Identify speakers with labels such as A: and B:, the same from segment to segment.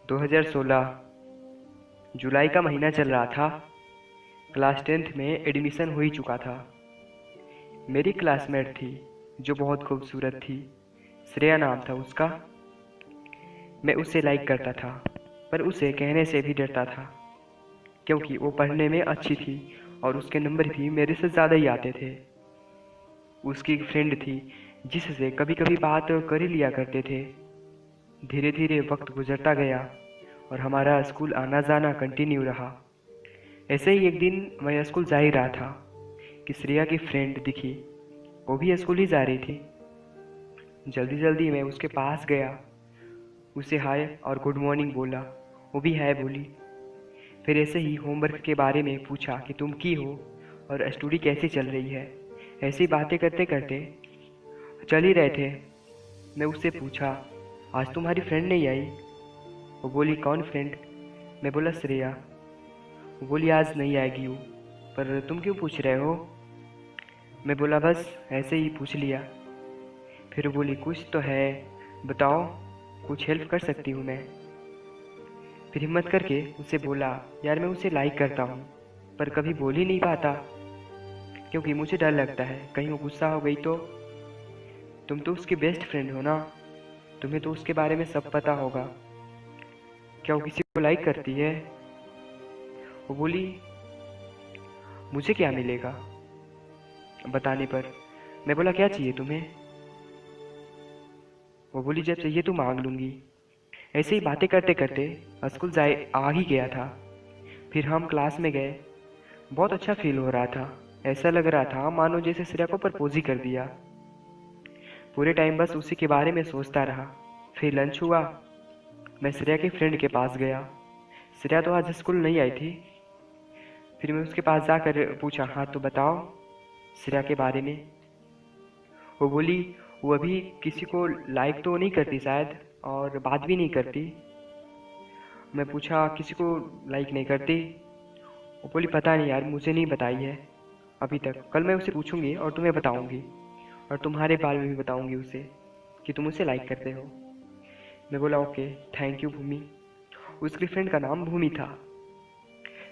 A: 2016 जुलाई का महीना चल रहा था। क्लास 10th में एडमिशन हो ही चुका था। मेरी क्लासमेट थी जो बहुत खूबसूरत थी। श्रेया नाम था उसका। मैं उसे लाइक करता था, पर उसे कहने से भी डरता था क्योंकि वो पढ़ने में अच्छी थी और उसके नंबर भी मेरे से ज़्यादा ही आते थे। उसकी एक फ्रेंड थी जिससे कभी कभी बात कर ही लिया करते थे। धीरे धीरे वक्त गुजरता गया और हमारा स्कूल आना जाना कंटिन्यू रहा। ऐसे ही एक दिन मैं स्कूल जा ही रहा था कि श्रेया की फ्रेंड दिखी। वो भी स्कूल ही जा रही थी। जल्दी जल्दी मैं उसके पास गया, उसे हाय और गुड मॉर्निंग बोला। वो भी हाय बोली। फिर ऐसे ही होमवर्क के बारे में पूछा कि तुम की हो और स्टडी कैसी चल रही है। ऐसी बातें करते करते चल ही रहे थे। मैं उससे पूछा, आज तुम्हारी फ्रेंड नहीं आई? वो बोली, कौन फ्रेंड? मैं बोला, श्रेया। वो बोली, आज नहीं आएगी वो। पर तुम क्यों पूछ रहे हो? मैं बोला, बस ऐसे ही पूछ लिया। फिर वो बोली, कुछ तो है, बताओ, कुछ हेल्प कर सकती हूँ मैं। फिर हिम्मत करके उससे बोला, यार मैं उसे लाइक करता हूँ पर कभी बोल ही नहीं पाता क्योंकि मुझे डर लगता है कहीं वो गुस्सा हो गई तो। तुम तो उसकी बेस्ट फ्रेंड हो ना, तुम्हें तो उसके बारे में सब पता होगा। क्या वो किसी को लाइक करती है? वो बोली, मुझे क्या मिलेगा बताने पर? मैं बोला, क्या चाहिए तुम्हें? वो बोली, जब चाहिए तो मांग लूंगी। ऐसे ही बातें करते करते स्कूल जाए आ ही गया था। फिर हम क्लास में गए। बहुत अच्छा फील हो रहा था। ऐसा लग रहा था मानो जैसे श्रेया को प्रपोज ही कर दिया। पूरे टाइम बस उसी के बारे में सोचता रहा। फिर लंच हुआ। मैं श्रेया के फ्रेंड के पास गया। श्रेया तो आज स्कूल नहीं आई थी। फिर मैं उसके पास जाकर पूछा, हाँ तो बताओ श्रेया के बारे में। वो बोली, वो अभी किसी को लाइक तो नहीं करती शायद, और बात भी नहीं करती। मैं पूछा, किसी को लाइक नहीं करती? वो बोली, पता नहीं यार, मुझे नहीं बताई है अभी तक। कल मैं उसे पूछूंगी और तुम्हें बताऊंगी, और तुम्हारे बारे में भी बताऊंगी उसे कि तुम उसे लाइक करते हो। मैं बोला, ओके, थैंक यू भूमि। उसकी फ्रेंड का नाम भूमि था।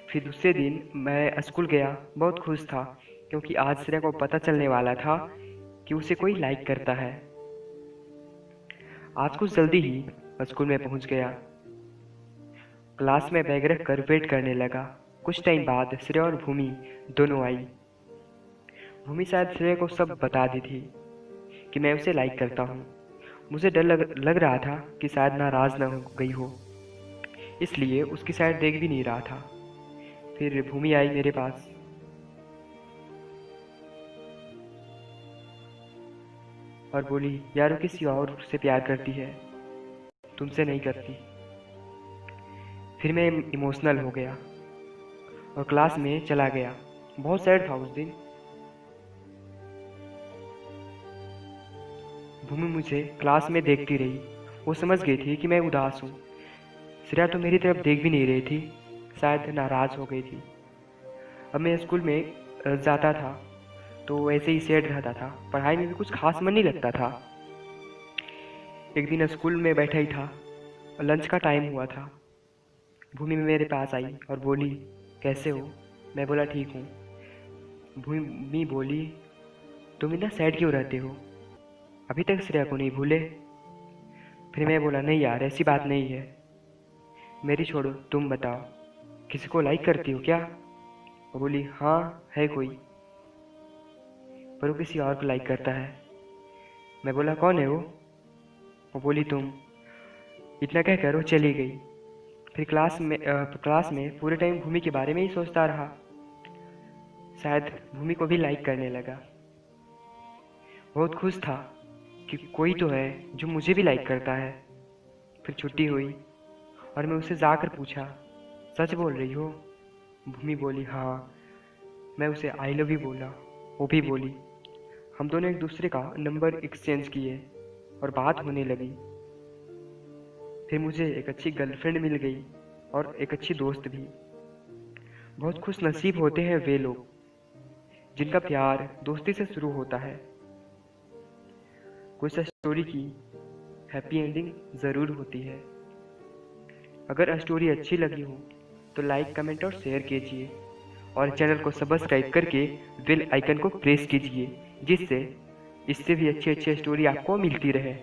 A: फिर दूसरे दिन मैं स्कूल गया, बहुत खुश था क्योंकि आज श्रेया को पता चलने वाला था कि उसे कोई लाइक करता है। आज कुछ जल्दी ही स्कूल में पहुंच गया। क्लास में बैग रख कर वेट करने लगा। कुछ टाइम बाद श्रेया और भूमि दोनों आई। भूमि शायद श्रेया को सब बता दी थी कि मैं उसे लाइक करता हूँ। मुझे डर लग रहा था कि शायद नाराज ना हो गई हो, इसलिए उसकी साइड देख भी नहीं रहा था। फिर भूमि आई मेरे पास और बोली, यार वो किसी और से प्यार करती है, तुमसे नहीं करती। फिर मैं इमोशनल हो गया और क्लास में चला गया। बहुत सैड था उस दिन। भूमि मुझे क्लास में देखती रही। वो समझ गई थी कि मैं उदास हूँ। श्रेया तो मेरी तरफ देख भी नहीं रही थी, शायद नाराज हो गई थी। अब मैं स्कूल में जाता था तो ऐसे ही सैड रहता था। पढ़ाई में भी कुछ खास मन नहीं लगता था। एक दिन स्कूल में बैठा ही था, लंच का टाइम हुआ था। भूमि मेरे पास आई और बोली, कैसे हो? मैं बोला, ठीक हूँ। भूमि बोली, तुम इतना सैड क्यों रहते हो? अभी तक श्रेया को नहीं भूले? फिर मैं बोला, नहीं यार, ऐसी बात नहीं है। मेरी छोड़ो, तुम बताओ, किसी को लाइक करती हो क्या? वो बोली, हाँ है कोई, पर वो किसी और को लाइक करता है। मैं बोला, कौन है वो? वो बोली, तुम। इतना कहकर वो चली गई। फिर क्लास में पूरे टाइम भूमि के बारे में ही सोचता रहा। शायद भूमि को भी लाइक करने लगा। बहुत खुश था कि कोई तो है जो मुझे भी लाइक करता है। फिर छुट्टी हुई और मैं उसे जाकर पूछा, सच बोल रही हो? भूमि बोली, हाँ। मैं उसे आई लव यू बोला। वो भी बोली। हम दोनों एक दूसरे का नंबर एक्सचेंज किए और बात होने लगी। फिर मुझे एक अच्छी गर्लफ्रेंड मिल गई और एक अच्छी दोस्त भी। बहुत खुश नसीब होते हैं वे लोग जिनका प्यार दोस्ती से शुरू होता है। कुछ स्टोरी की हैप्पी एंडिंग ज़रूर होती है। अगर स्टोरी अच्छी लगी हो तो लाइक, कमेंट और शेयर कीजिए और चैनल को सब्सक्राइब करके बेल आइकन को प्रेस कीजिए, जिससे इससे भी अच्छी अच्छी स्टोरी आपको मिलती रहे।